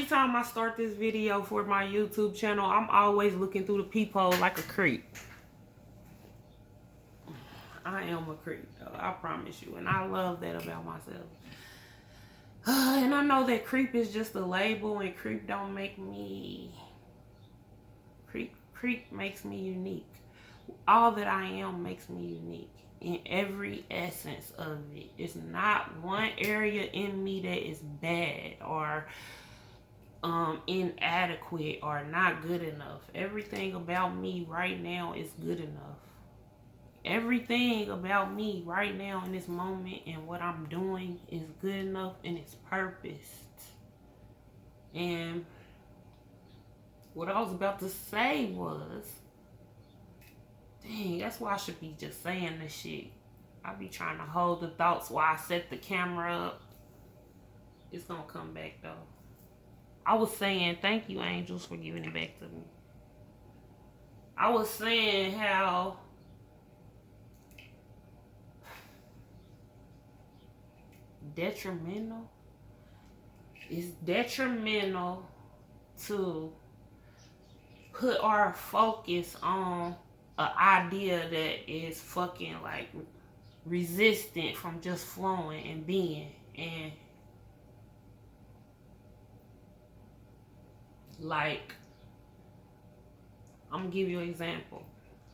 time I start this video for my YouTube channel, I'm always looking through the peephole like a creep. I am a creep, though, I promise you. And I love that about myself. And I know that creep is just a label, and creep don't make me... Creep makes me unique. All that I am makes me unique in every essence of it. It's not one area in me that is bad or inadequate or not good enough. Everything about me right now is good enough. Everything about me right now in this moment and what I'm doing is good enough, and it's purposed. And what I was about to say was, dang, that's why I should be just saying this shit. I be trying to hold the thoughts while I set the camera up. It's gonna come back though. I was saying, thank you, angels, for giving it back to me. I was saying how detrimental. It's detrimental to put our focus on an idea that is fucking like resistant from just flowing and being. And like, I'm gonna give you an example.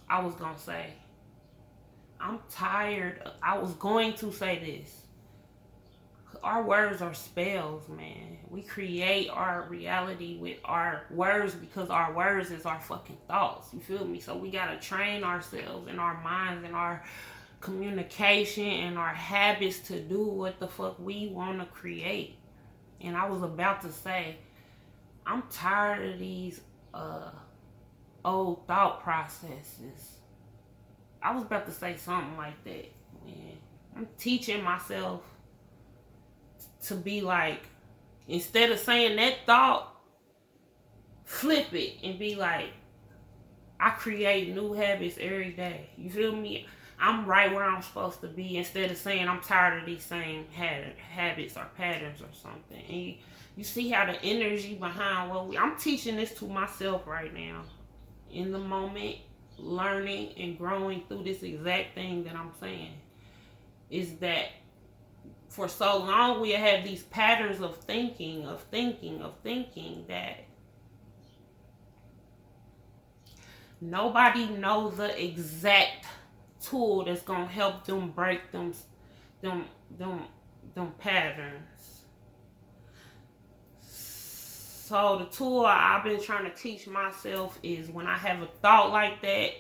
I was gonna say, I'm tired. I was going to say this. Our words are spells, man. We create our reality with our words because our words is our fucking thoughts. You feel me? So we gotta train ourselves and our minds and our communication and our habits to do what the fuck we want to create. And I was about to say, I'm tired of these old thought processes. I was about to say something like that, man. I'm teaching myself to be like, instead of saying that thought, flip it and be like, I create new habits every day. You feel me? I'm right where I'm supposed to be, instead of saying I'm tired of these same habits or patterns or something. And you see how the energy behind what I'm teaching this to myself right now, in the moment, learning and growing through this exact thing that I'm saying, is that for so long we have these patterns of thinking that nobody knows the exact tool that's gonna help them break them patterns. So the tool I've been trying to teach myself is, when I have a thought like that,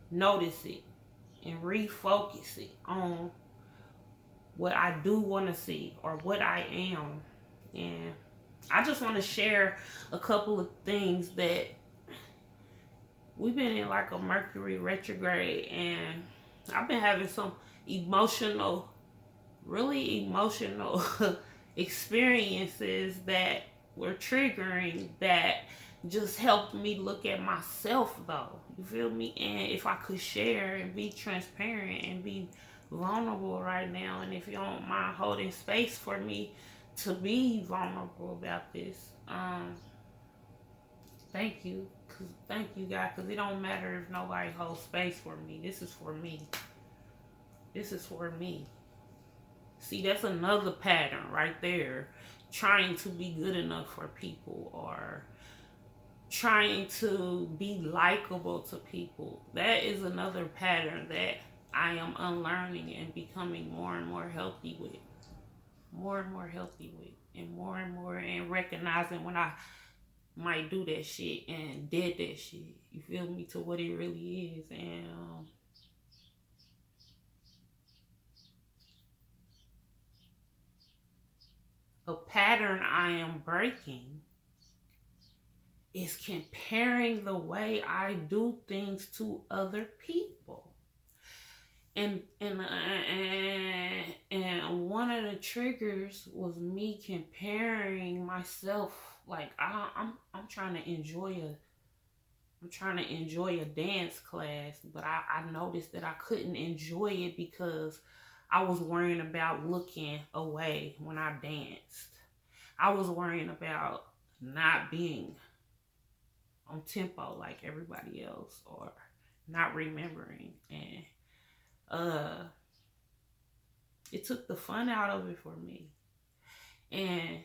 notice it and refocus it on what I do want to see or what I am. And I just want to share a couple of things that we've been in like a Mercury retrograde, and I've been having some really emotional experiences that were triggering, that just helped me look at myself though. You feel me? And if I could share and be transparent and be vulnerable right now, and if you don't mind holding space for me to be vulnerable about this, thank you. Thank you, God, because it don't matter if nobody holds space for me. This is for me. This is for me. See, that's another pattern right there. Trying to be good enough for people, or trying to be likable to people. That is another pattern that I am unlearning and becoming more and more healthy with. More and more healthy with. And more, and recognizing when I might do that shit and did that shit. You feel me? To what it really is. And a pattern I am breaking is comparing the way I do things to other people. And one of the triggers was me comparing myself. Like, I'm trying to enjoy a dance class, but I noticed that I couldn't enjoy it because I was worrying about looking away when I danced. I was worrying about not being on tempo like everybody else, or not remembering, and it took the fun out of it for me. And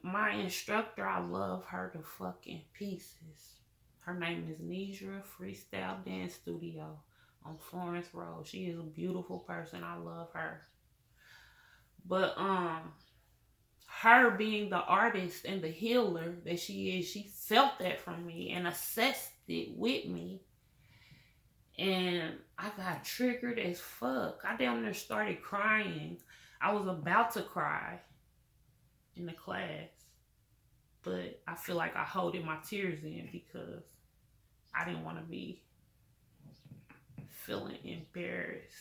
my instructor, I love her to fucking pieces. Her name is Nidra Freestyle Dance Studio on Florence Road. She is a beautiful person. I love her. But her being the artist and the healer that she is, she felt that from me and assessed it with me. And I got triggered as fuck. I down there started crying. I was about to cry in the class, but I feel like I holded my tears in because I didn't want to be feeling embarrassed.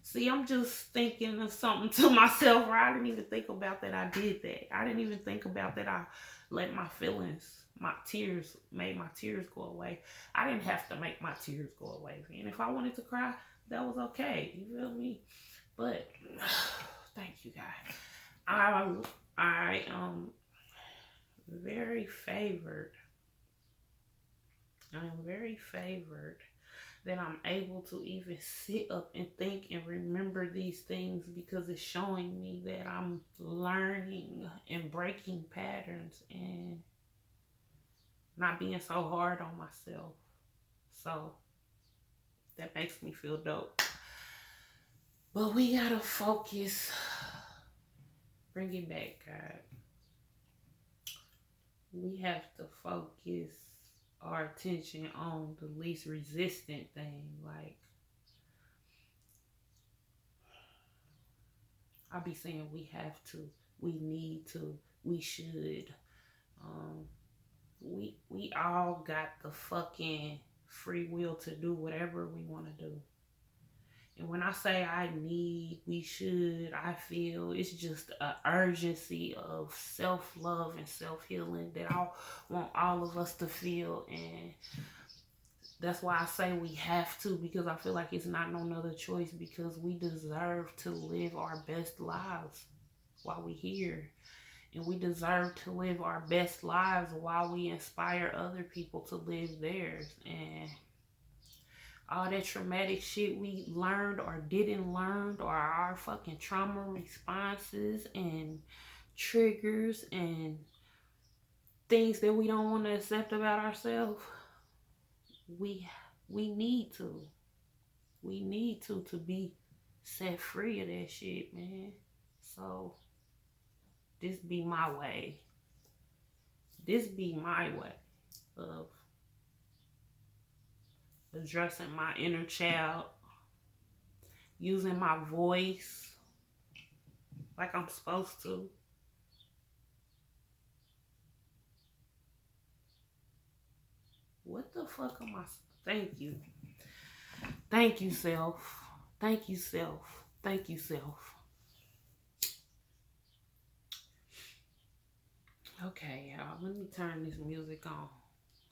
See, I'm just thinking of something to myself where I didn't even think about that I did that. I didn't even think about that I let my feelings, my tears, made my tears go away. I didn't have to make my tears go away. And if I wanted to cry, that was okay. You feel me? But thank you, guys. I am very favored. I am very favored that I'm able to even sit up and think and remember these things, because it's showing me that I'm learning and breaking patterns and not being so hard on myself. So that makes me feel dope. But we gotta focus. Bring it back, God. We have to focus our attention on the least resistant thing. Like, I'll be saying we have to, we need to, we should. We all got the fucking free will to do whatever we want to do. And when I say I need, we should, I feel it's just an urgency of self-love and self-healing that I want all of us to feel. And that's why I say we have to, because I feel like it's not no other choice, because we deserve to live our best lives while we're here. And we deserve to live our best lives while we inspire other people to live theirs. And all that traumatic shit we learned or didn't learn, or our fucking trauma responses and triggers and things that we don't want to accept about ourselves, we need to. We need to be set free of that shit, man. So this be my way. This be my way of addressing my inner child, using my voice like I'm supposed to. What the fuck am I? Thank you. Thank you, self. Thank you, self. Thank you, self. Okay, y'all. Let me turn this music on.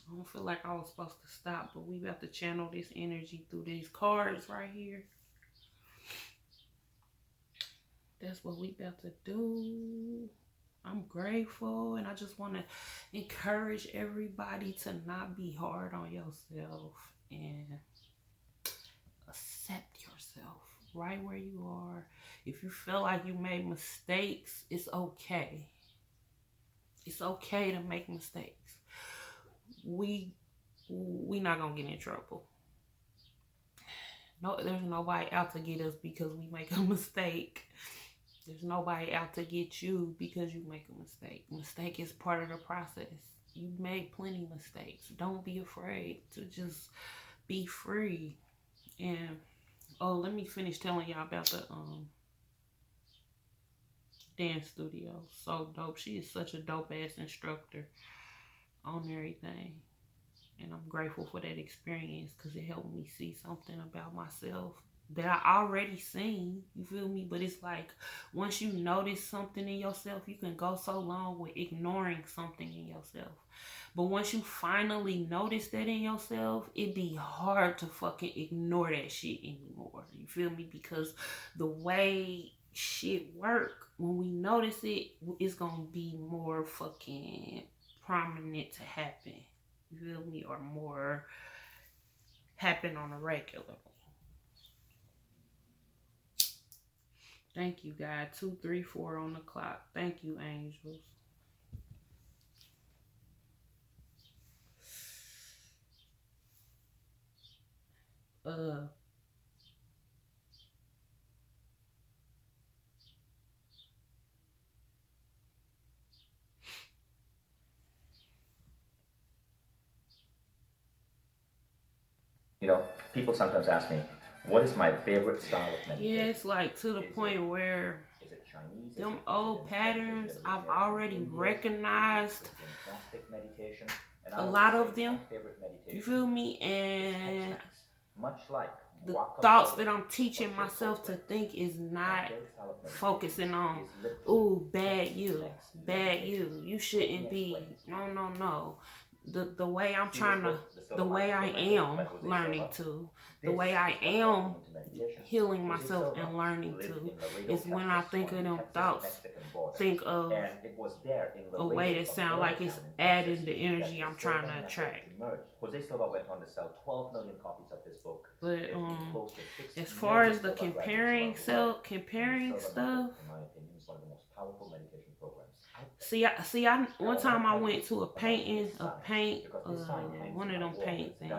I don't feel like I was supposed to stop, but we about to channel this energy through these cards right here. That's what we about to do. I'm grateful, and I just want to encourage everybody to not be hard on yourself and accept yourself right where you are. If you feel like you made mistakes, it's okay. It's okay to make mistakes. We not gonna get in trouble. No, there's nobody out to get us because we make a mistake. There's nobody out to get you because you make a mistake. Mistake is part of the process. You made plenty of mistakes. Don't be afraid to just be free. And let me finish telling y'all about the dance studio. So dope. She is such a dope ass instructor on everything. And I'm grateful for that experience, because it helped me see something about myself that I already seen. You feel me? But it's like, once you notice something in yourself, you can go so long with ignoring something in yourself. But once you finally notice that in yourself, it be hard to fucking ignore that shit anymore. You feel me? Because the way shit work, when we notice it, it's gonna be more fucking prominent to happen. You feel me? Or more happen on a regular. Thank you, God. 2, 3, 4 on the clock. Thank you, angels. You know, people sometimes ask me, what is my favorite style of meditation? Yeah, it's like to the point where them old patterns I've already recognized a lot of them. You feel me? And the thoughts that I'm teaching myself to think is not focusing on, ooh, bad you, you shouldn't be, no. The way I'm trying to, the way I am learning to, the way I am healing myself and learning to, is when I think of them thoughts, think of a way that sound like it's adding the energy I'm trying to attract. But as far as the comparing stuff, I one time I went to a paint, one of them paint things,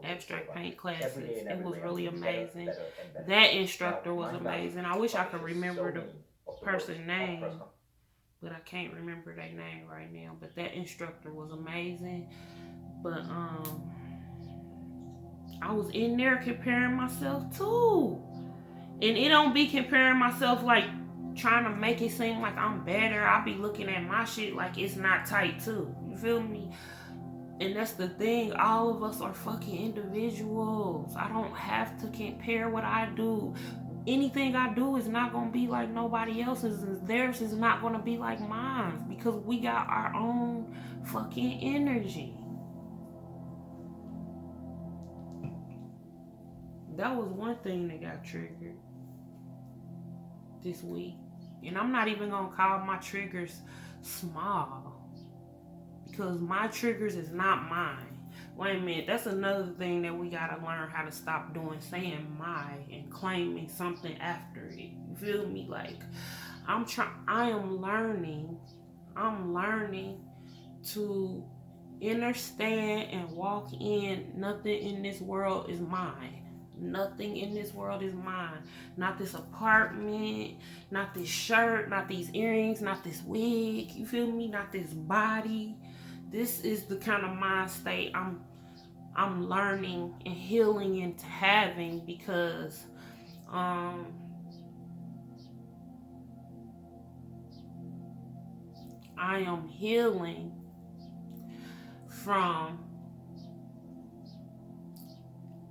abstract paint classes. It was really amazing. That instructor was amazing. I wish I could remember the person's name, but I can't remember their name right now. But that instructor was amazing. But I was in there comparing myself too. And it don't be comparing myself like trying to make it seem like I'm better. I be looking at my shit like it's not tight too. You feel me? And that's the thing. All of us are fucking individuals. I don't have to compare what I do. Anything I do is not gonna be like nobody else's, and theirs is not gonna be like mine, because we got our own fucking energy. That was one thing that got triggered this week. And I'm not even gonna call my triggers small, because my triggers is not mine. Wait a minute, that's another thing that we gotta learn how to stop doing, saying my and claiming something after it. You feel me? Like I'm learning to understand and walk in nothing in this world is mine. Nothing in this world is mine. Not this apartment, not this shirt, not these earrings, not this wig. You feel me? Not this body. This is the kind of mind state I'm learning and healing into having, because I am healing from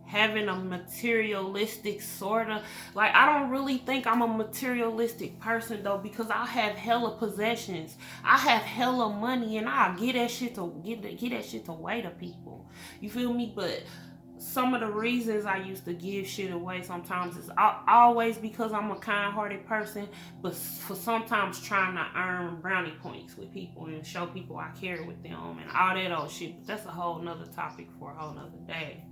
having a materialistic sort of, like, I don't really think I'm a materialistic person though, because I have hella possessions, I have hella money, and I get that shit to get that shit away to people. You feel me? But some of the reasons I used to give shit away sometimes is always because I'm a kind-hearted person, but for sometimes trying to earn brownie points with people and show people I care with them and all that old shit. But that's a whole nother topic for a whole nother day.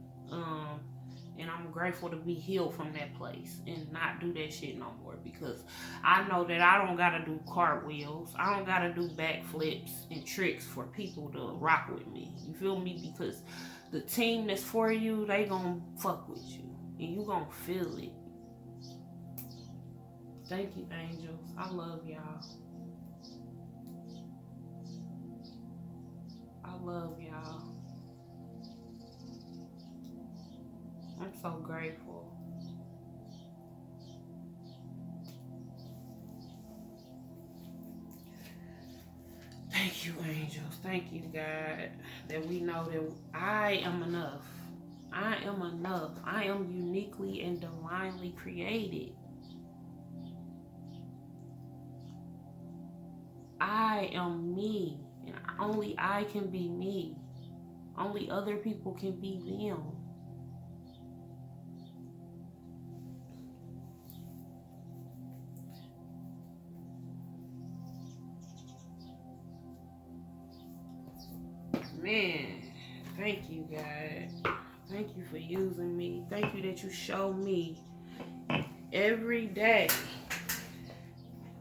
And I'm grateful to be healed from that place and not do that shit no more, because I know that I don't gotta do cartwheels, I don't gotta do backflips and tricks for people to rock with me. You feel me? Because the team that's for you, they gonna fuck with you and you gonna feel it. Thank you, angels. I love y'all. I love y'all. I'm so grateful. Thank you, angels. Thank you, God, that we know that I am enough. I am enough. I am uniquely and divinely created. I am me, and only I can be me. Only other people can be them. Man, thank you, God. Thank you for using me. Thank you that you show me every day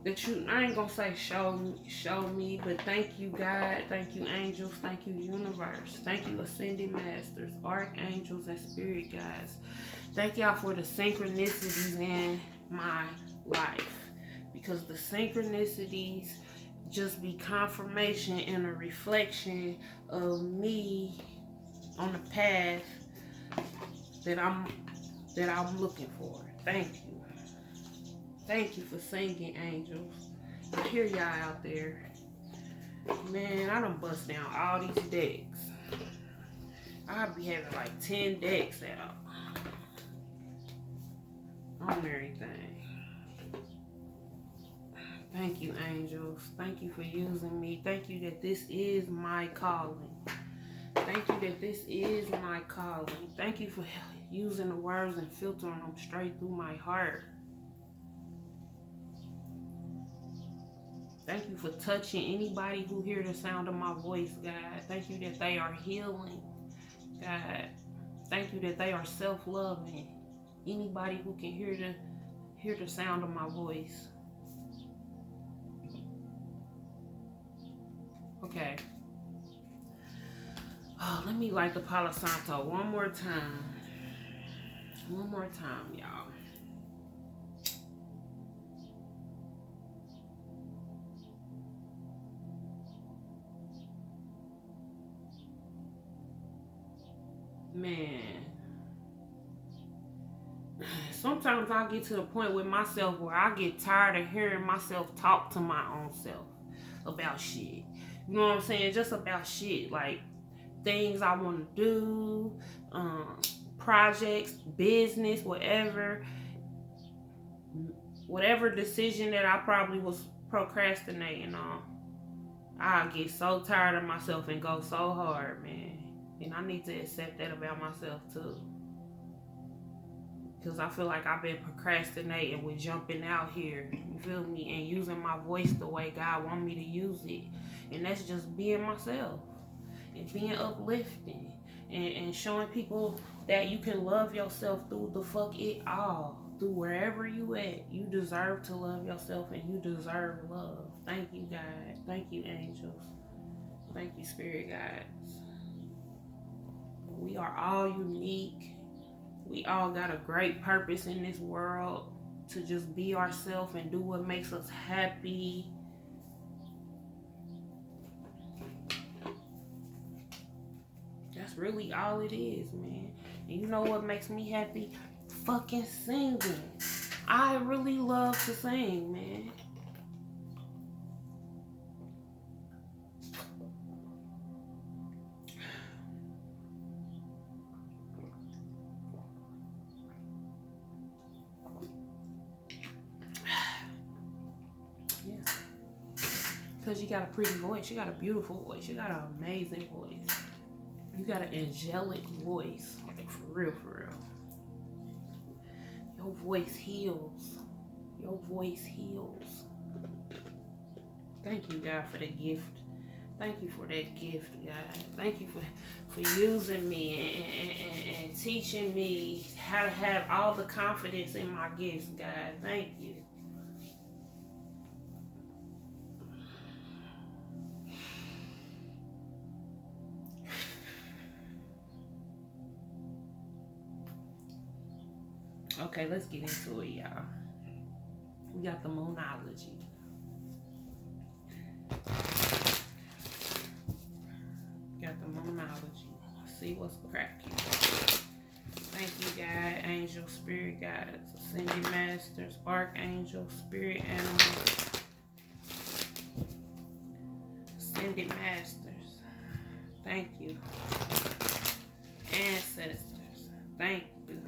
that you, I ain't gonna say show me, but thank you, God. Thank you, angels. Thank you, universe. Thank you, ascended masters, archangels, and spirit guides. Thank y'all for the synchronicities in my life, because the synchronicities just be confirmation and a reflection of me on the path that I'm looking for. Thank you. Thank you for singing, angels. I hear y'all out there. Man, I done bust down all these decks. I'll be having like 10 decks out on everything. Thank you, angels. Thank you for using me. Thank you that this is my calling. Thank you that this is my calling. Thank you for using the words and filtering them straight through my heart. Thank you for touching anybody who hear the sound of my voice, God. Thank you that they are healing, God. Thank you that they are self-loving. Anybody who can hear the sound of my voice. Okay. Oh, let me light the Palo Santo one more time. One more time, y'all. Man, sometimes I get to the point with myself where I get tired of hearing myself talk to my own self about shit. You know what I'm saying? Just about shit, like things I want to do, projects, business, whatever decision that I probably was procrastinating on. I get so tired of myself and go so hard, man. And I need to accept that about myself too. Because I feel like I've been procrastinating with jumping out here, you feel me, and using my voice the way God wants me to use it. And that's just being myself and being uplifting and showing people that you can love yourself through the fuck it all. Through wherever you at, you deserve to love yourself and you deserve love. Thank you, God. Thank you, angels. Thank you, spirit guides. We are all unique. We all got a great purpose in this world to just be ourselves and do what makes us happy. That's really all it is, man. And you know what makes me happy? Fucking singing. I really love to sing, man. Because you got a pretty voice. You got a beautiful voice. You got an amazing voice. You got an angelic voice. Like, for real, for real. Your voice heals. Your voice heals. Thank you, God, for the gift. Thank you for that gift, God. Thank you for using me and teaching me how to have all the confidence in my gifts, God. Thank you. Okay, let's get into it, y'all. We got the moonology. Got the moonology. See what's cracking. Thank you, God, angel, spirit guides, ascended masters, archangel, spirit animals, ascended masters. Thank you. Ancestors. Thank you.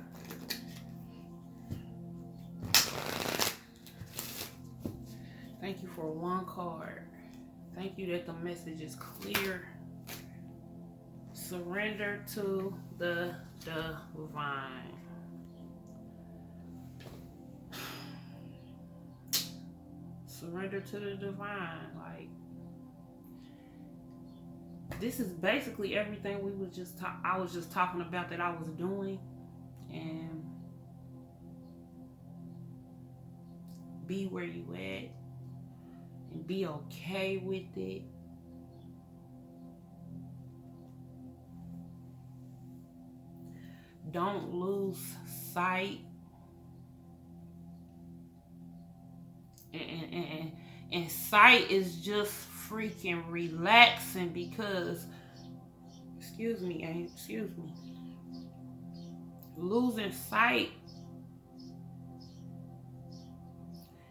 Thank you for one card. Thank you that the message is clear. Surrender to the divine. Surrender to the divine. Like, this is basically everything I was just talking about that I was doing. And be where you at and be okay with it. Don't lose sight. And sight is just freaking relaxing, because excuse me, losing sight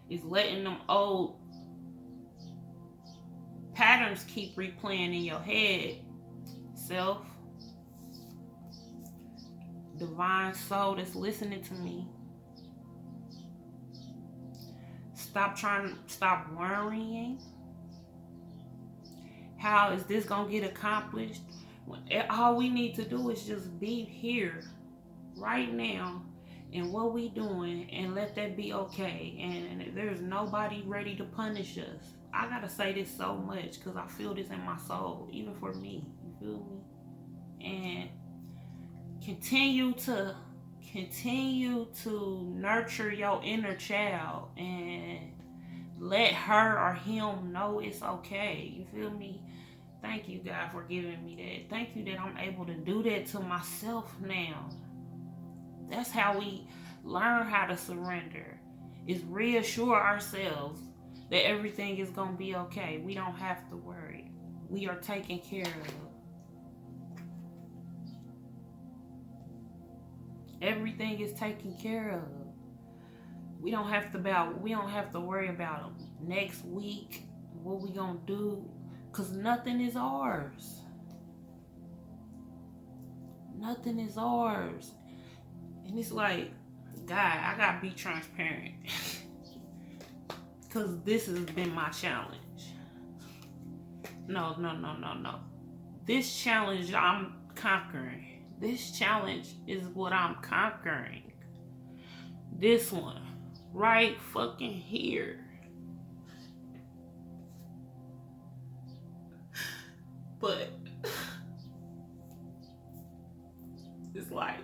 is letting them old patterns keep replaying in your head. Self, divine soul that's listening to me, stop worrying. How is this gonna get accomplished? All we need to do is just be here right now and what we doing, and let that be okay. And there's nobody ready to punish us. I gotta say this so much because I feel this in my soul, even for me. You feel me? And continue to nurture your inner child and let her or him know it's okay. You feel me? Thank you, God, for giving me that. Thank you that I'm able to do that to myself now. That's how we learn how to surrender, is reassure ourselves that everything is going to be okay. We don't have to worry. We are taken care of. Everything is taken care of. We don't have to worry about next week, what we going to do, because nothing is ours. Nothing is ours. And it's like, God, I gotta be transparent. Because this has been my challenge. No. This challenge I'm conquering. This challenge is what I'm conquering. This one. Right fucking here. But it's like,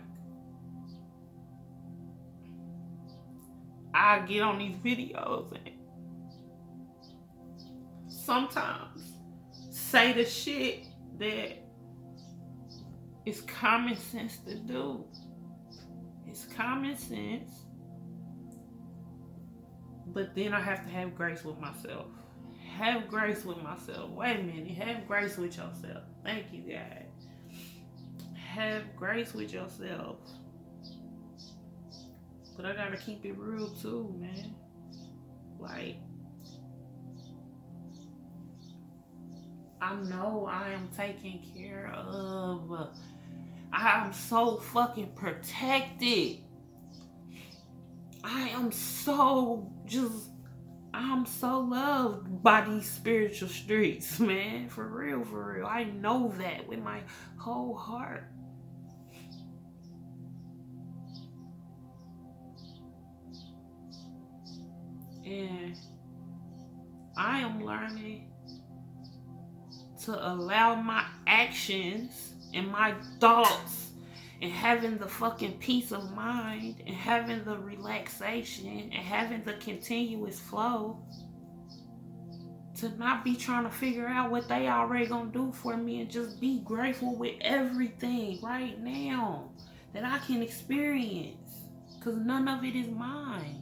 I get on these videos and sometimes say the shit that is common sense to do. It's common sense. But then I have to have grace with myself. Have grace with myself. Wait a minute. Have grace with yourself. Thank you, God. Have grace with yourself. But I gotta keep it real too, man. Like, I know I am taken care of. I am so fucking protected. I'm so loved by these spiritual streets, man. For real. I know that with my whole heart. And I am learning to allow my actions and my thoughts, and having the fucking peace of mind, and having the relaxation, and having the continuous flow, to not be trying to figure out what they already gonna do for me, and just be grateful with everything right now that I can experience, because none of it is mine.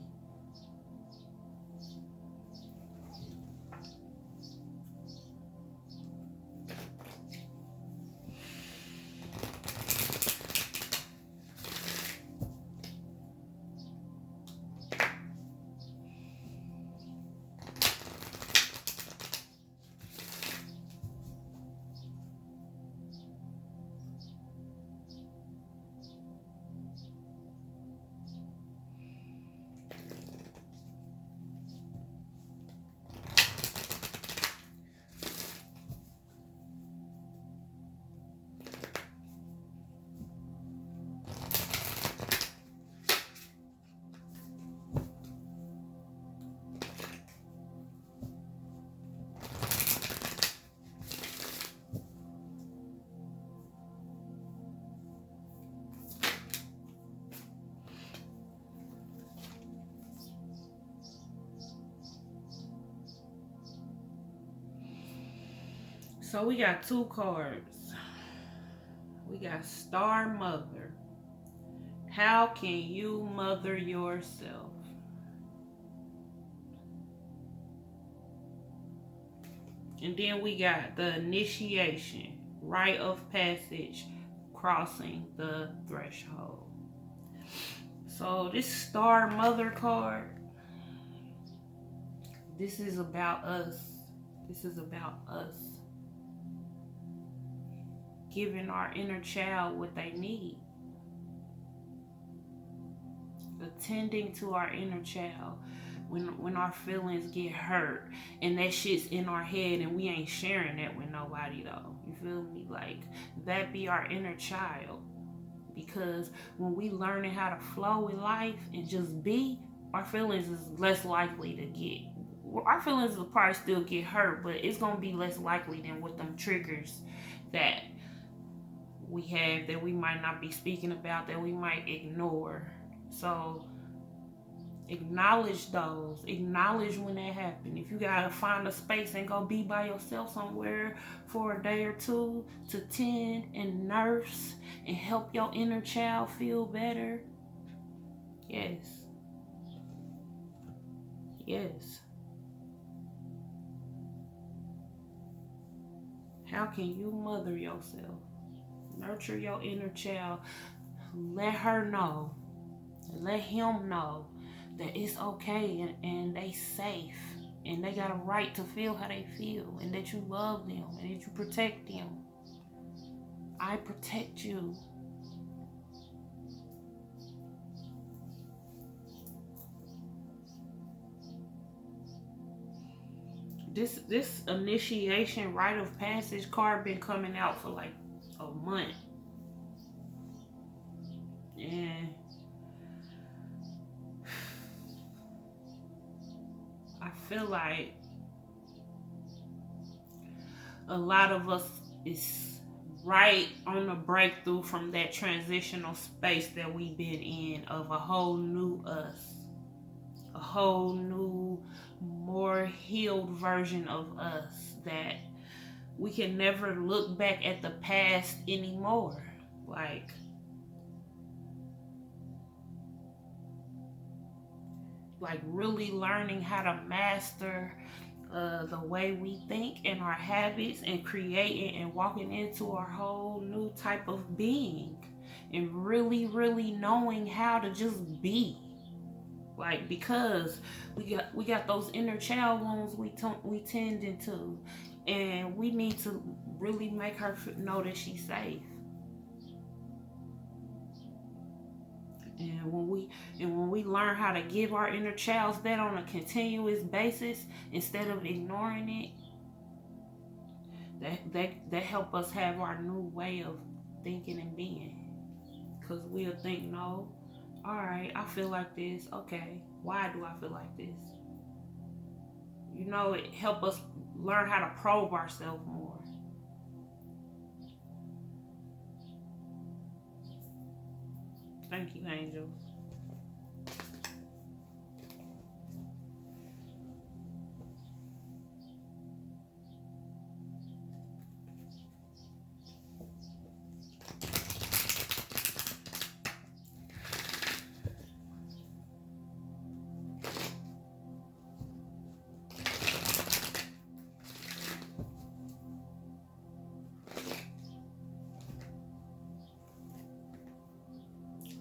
So we got two cards. We got Star Mother. How can you mother yourself? And then we got the Initiation, rite of passage, crossing the threshold. So this Star Mother card, this is about us. This is about us giving our inner child what they need. Attending to our inner child when our feelings get hurt and that shit's in our head and we ain't sharing that with nobody though. You feel me? Like, that be our inner child. Because when we learning how to flow with life and just be, our feelings is less likely to get, our feelings will probably still get hurt, but it's gonna be less likely than with them triggers that we have, that we might not be speaking about, that we might ignore. So acknowledge those. Acknowledge when that happened. If you gotta find a space and go be by yourself somewhere for a day or two to tend and nurse and help your inner child feel better, yes. Yes. How can you mother yourself? Nurture your inner child. Let her know. Let him know that it's okay and they safe and they got a right to feel how they feel and that you love them and that you protect them. I protect you. This initiation rite of passage card been coming out for like a month. And I feel like a lot of us is right on the breakthrough from that transitional space that we've been in of a whole new us. A whole new, more healed version of us that we can never look back at the past anymore. Like really learning how to master the way we think and our habits and creating and walking into our whole new type of being and really, really knowing how to just be. Like, because we got those inner child wounds we tend into, and we need to really make her know that she's safe. And when we learn how to give our inner child that on a continuous basis instead of ignoring it, that help us have our new way of thinking and being. Because we'll think, no, all right, I feel like this. Okay, why do I feel like this? You know, it help us learn how to probe ourselves more. Thank you, angels.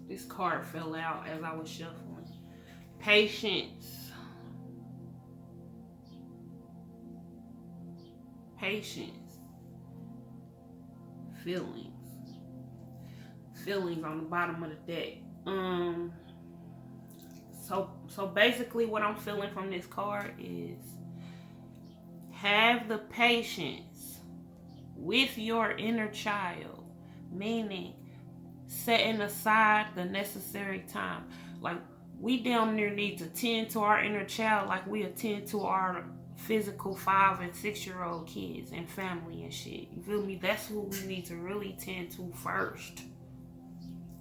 This card fell out as I was shuffling. Patience. Patience. Feelings. Feelings on the bottom of the deck. So basically what I'm feeling from this card is have the patience with your inner child, meaning setting aside the necessary time. Like, we damn near need to tend to our inner child like we attend to our physical 5 and 6-year-old kids and family and shit. You feel me? That's who we need to really tend to first.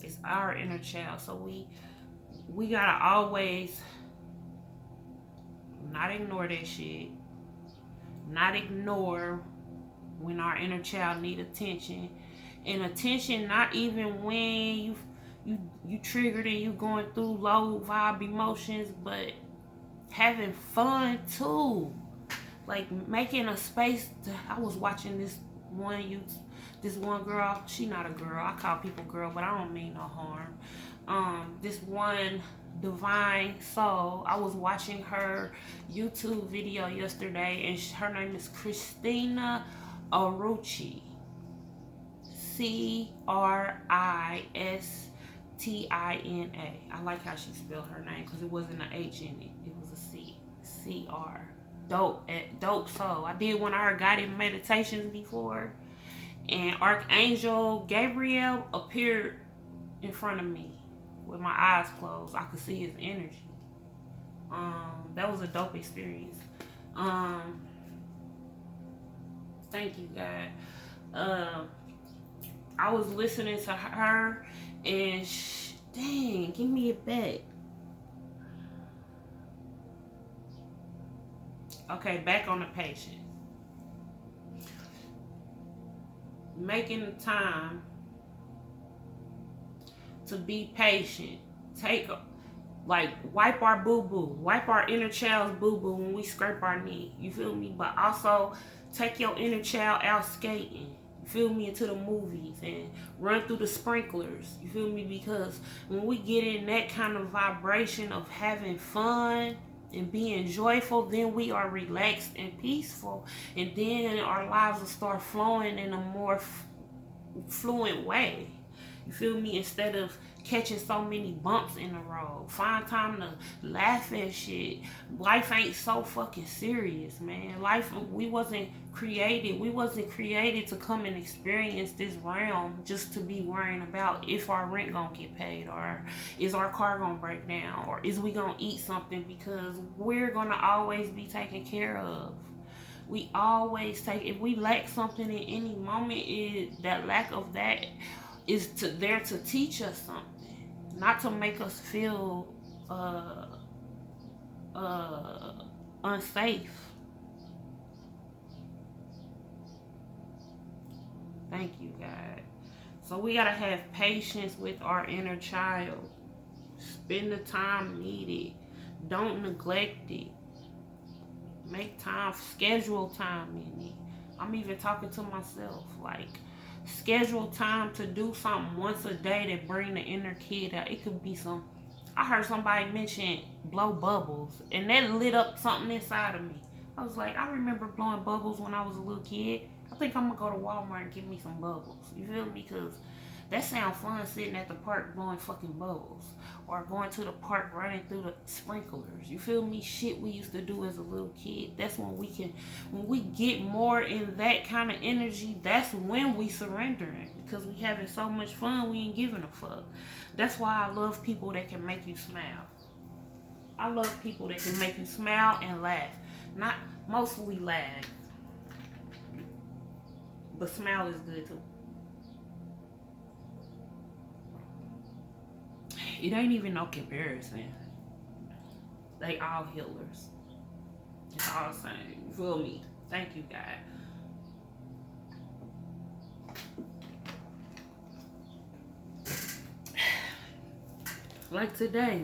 It's our inner child. So we gotta always not ignore that shit. Not ignore when our inner child need attention. And attention not even when you triggered and you going through low vibe emotions, but having fun too. Like making a space I was watching this one girl, she not a girl, I call people girl, but I don't mean no harm. This one divine soul, I was watching her YouTube video yesterday, and her name is Christina Arucci, Cristina. I like how she spelled her name because it wasn't an H in it, it was a C. CR. Dope soul. I did one of her guided meditations before, and Archangel Gabriel appeared in front of me with my eyes closed. I could see his energy. That was a dope experience. Thank you, God. I was listening to her, and dang, give me it back. Okay, back on the patient. Making the time to be patient. Wipe our boo-boo. Wipe our inner child's boo-boo when we scrape our knee. You feel me? But also take your inner child out skating. You feel me? Into the movies and run through the sprinklers. You feel me? Because when we get in that kind of vibration of having fun and being joyful, then we are relaxed and peaceful, and then our lives will start flowing in a more fluent way. You feel me? Instead of catching so many bumps in the road, find time to laugh at shit. Life ain't so fucking serious, man. Life, we wasn't created to come and experience this realm just to be worrying about if our rent gonna get paid, or is our car gonna break down, or is we gonna eat something, because we're gonna always be taken care of. We always if we lack something in any moment, that lack of that is there to teach us something, not to make us feel unsafe. Thank you, God. So we gotta have patience with our inner child. Spend the time needed. Don't neglect it. Make time, schedule time in it. I'm even talking to myself, like, schedule time to do something once a day that bring the inner kid out. It could be I heard somebody mention blow bubbles, and that lit up something inside of me. I was like, I remember blowing bubbles when I was a little kid. I think I'm gonna go to Walmart and get me some bubbles. You feel me? Because that sounds fun, sitting at the park blowing fucking bubbles, or going to the park running through the sprinklers. You feel me? Shit we used to do as a little kid. That's when we get more in that kind of energy, that's when we surrendering, because we having so much fun, we ain't giving a fuck. That's why I love people that can make you smile. I love people that can make you smile and laugh. Not mostly laugh, but smile is good too. It ain't even no comparison. They all healers. It's all the same. You feel me? Thank you, God. Like today,